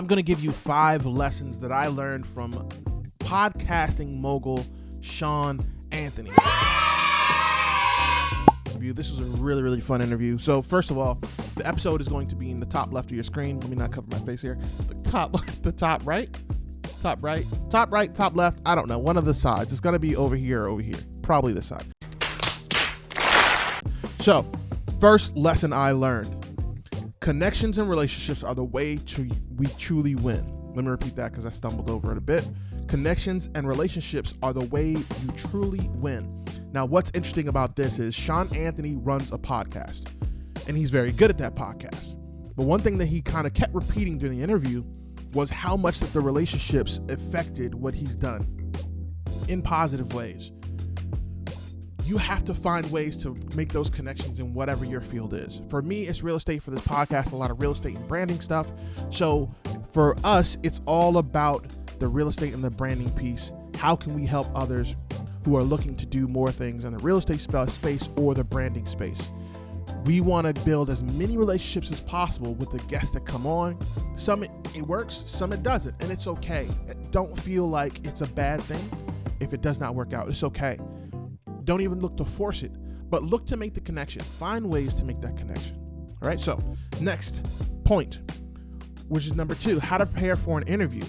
I'm going to give you 5 lessons that I learned from podcasting mogul Shawn Anthony. This was a really, really fun interview. So first of all, the episode is going to be in the top left of your screen. Let me not cover my face here. The top right, top left. I don't know. One of the sides. It's going to be over here or over here. Probably this side. So first lesson I learned. Connections and relationships are the way we truly win. Let me repeat that because I stumbled over it a bit. Connections and relationships are the way you truly win. Now, what's interesting about this is Shawn Anthony runs a podcast, and he's very good at that podcast. But one thing that he kind of kept repeating during the interview was how much that the relationships affected what he's done in positive ways. You have to find ways to make those connections in whatever your field is. For me, it's real estate. For this podcast, a lot of real estate and branding stuff. So for us, it's all about the real estate and the branding piece. How can we help others who are looking to do more things in the real estate space or the branding space? We want to build as many relationships as possible with the guests that come on. Some it works, some it doesn't, and it's okay. Don't feel like it's a bad thing if it does not work out. It's okay. Don't even look to force it, but look to make the connection. Find ways to make that connection. All right, so next point, which is number 2, how to prepare for an interview.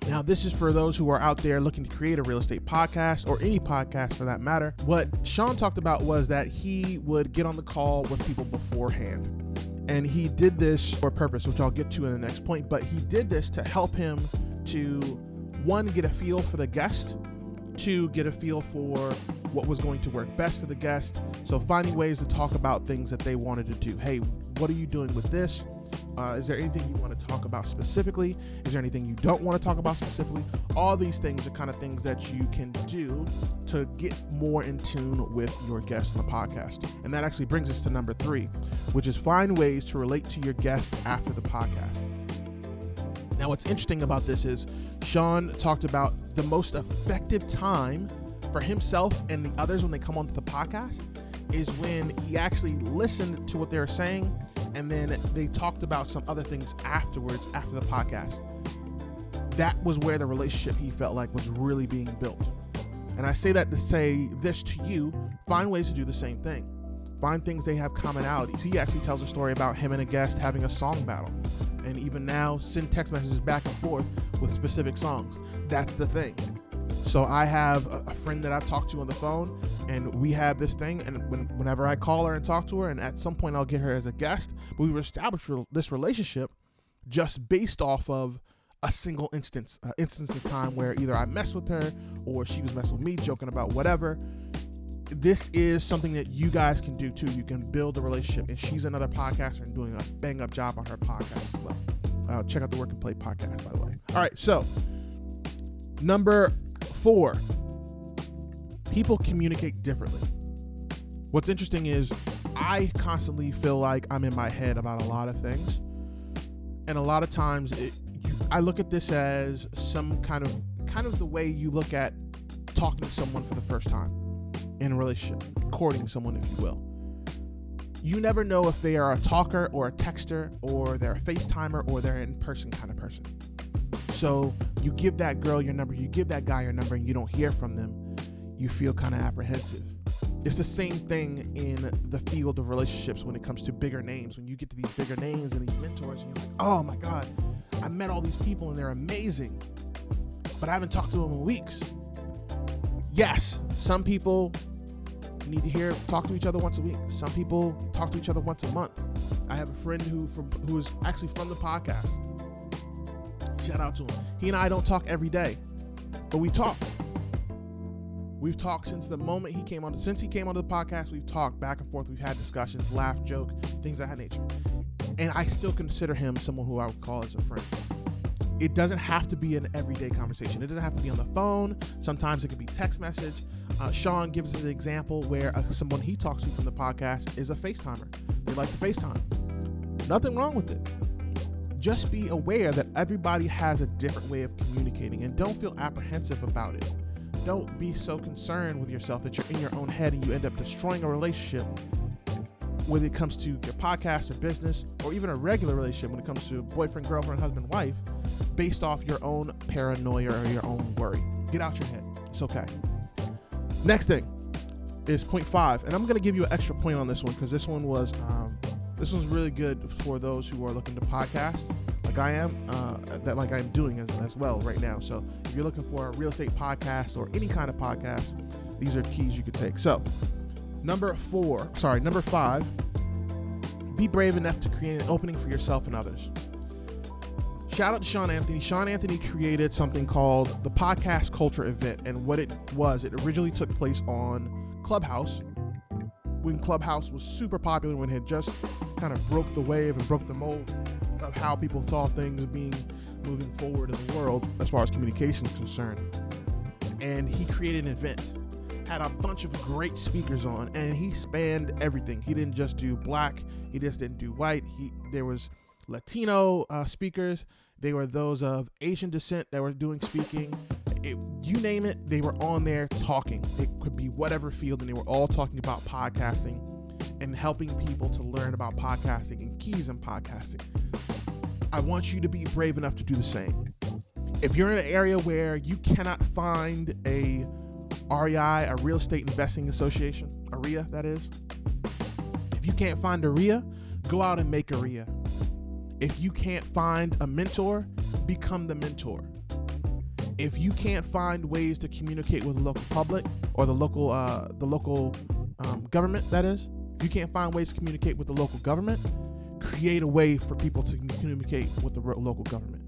Now, this is for those who are out there looking to create a real estate podcast or any podcast for that matter. What Shawn talked about was that he would get on the call with people beforehand. And he did this for a purpose, which I'll get to in the next point. But he did this to help him to, 1, get a feel for the guest, 2, get a feel for what was going to work best for the guest. So finding ways to talk about things that they wanted to do. Hey, what are you doing with this? Is there anything you want to talk about specifically? Is there anything you don't want to talk about specifically? All these things are kind of things that you can do to get more in tune with your guest on the podcast. And that actually brings us to number 3, which is find ways to relate to your guest after the podcast. Now, what's interesting about this is Shawn talked about the most effective time for himself and the others when they come onto the podcast is when he actually listened to what they were saying, and then they talked about some other things afterwards, after the podcast. That was where the relationship he felt like was really being built. And I say that to say this to you, find ways to do the same thing. Find things they have commonalities. He actually tells a story about him and a guest having a song battle. And even now, send text messages back and forth with specific songs. That's the thing. So I have a friend that I've talked to on the phone, and we have this thing, and whenever I call her and talk to her, and at some point I'll get her as a guest, but we've established this relationship just based off of a single instance of time where either I messed with her or she was messing with me, joking about whatever. This is something that you guys can do too. You can build a relationship, and she's another podcaster and doing a bang up job on her podcast as well. Check out the Work and Play podcast, by the way. All right, so number 4, people communicate differently. What's interesting is I constantly feel like I'm in my head about a lot of things. And a lot of times I look at this as some kind of the way you look at talking to someone for the first time in a relationship, courting someone, if you will. You never know if they are a talker or a texter, or they're a FaceTimer, or they're an in-person kind of person. So you give that girl your number, you give that guy your number, and you don't hear from them, you feel kind of apprehensive. It's the same thing in the field of relationships when it comes to bigger names. When you get to these bigger names and these mentors, and you're like, oh my God, I met all these people and they're amazing, but I haven't talked to them in weeks. Yes, some people need to talk to each other once a week. Some people talk to each other once a month. I have a friend who is actually from the podcast. Shout out to him. He and I don't talk every day, but we talk. We've talked since the moment he came onto the podcast. We've talked back and forth. We've had discussions, laugh, joke, things of that nature. And I still consider him someone who I would call as a friend. It doesn't have to be an everyday conversation. It doesn't have to be on the phone. Sometimes it can be text message. Shawn gives us an example where someone he talks to from the podcast is a FaceTimer. They like to FaceTime. Nothing wrong with it. Just be aware that everybody has a different way of communicating, and don't feel apprehensive about it. Don't be so concerned with yourself that you're in your own head and you end up destroying a relationship when it comes to your podcast or business, or even a regular relationship when it comes to boyfriend, girlfriend, husband, wife, based off your own paranoia or your own worry. Get out your head. It's okay. Next thing is point 5, and I'm going to give you an extra point on this one because this one's really good for those who are looking to podcast like I am, like I'm doing as well right now. So if you're looking for a real estate podcast or any kind of podcast, these are keys you could take. So number 5, be brave enough to create an opening for yourself and others. Shout out to Shawn Anthony. Shawn Anthony created something called the Podcast Culture Event, and what it originally took place on Clubhouse, when Clubhouse was super popular, when it had just kind of broke the wave and broke the mold of how people saw things moving forward in the world as far as communication is concerned. And he created an event, had a bunch of great speakers on, and he spanned everything. He didn't just do black, he just didn't do white. There was Latino speakers, there were those of Asian descent that were doing speaking. You name it, they were on there talking. It could be whatever field, and they were all talking about podcasting and helping people to learn about podcasting and keys in podcasting. I want you to be brave enough to do the same. If you're in an area where you cannot find a REI, a Real Estate Investing Association, a RIA that is, if you can't find a RIA, go out and make a RIA. If you can't find a mentor, become the mentor. If you can't find ways to communicate with the local public or the local government, that is, if you can't find ways to communicate with the local government, create a way for people to communicate with the local government.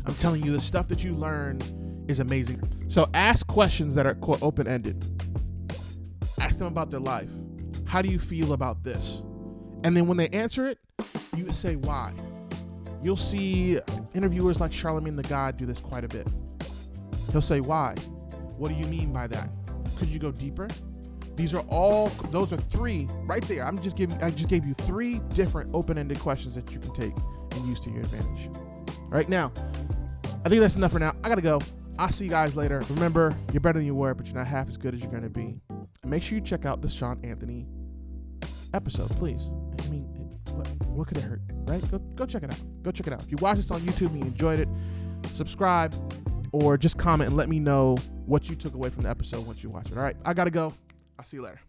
I'm telling you, the stuff that you learn is amazing. So ask questions that are open-ended. Ask them about their life. How do you feel about this? And then when they answer it, you say why. You'll see interviewers like Charlamagne the God do this quite a bit. He'll say, why? What do you mean by that? Could you go deeper? Those are 3 right there. I just gave you 3 different open-ended questions that you can take and use to your advantage. Right now, I think that's enough for now. I gotta go. I'll see you guys later. Remember, you're better than you were, but you're not half as good as you're gonna be. And make sure you check out the Shawn Anthony episode, please. I mean, what could it hurt, right? Go check it out. Go check it out. If you watch this on YouTube and you enjoyed it, subscribe or just comment and let me know what you took away from the episode once you watch it. All right, I gotta go. I'll see you later.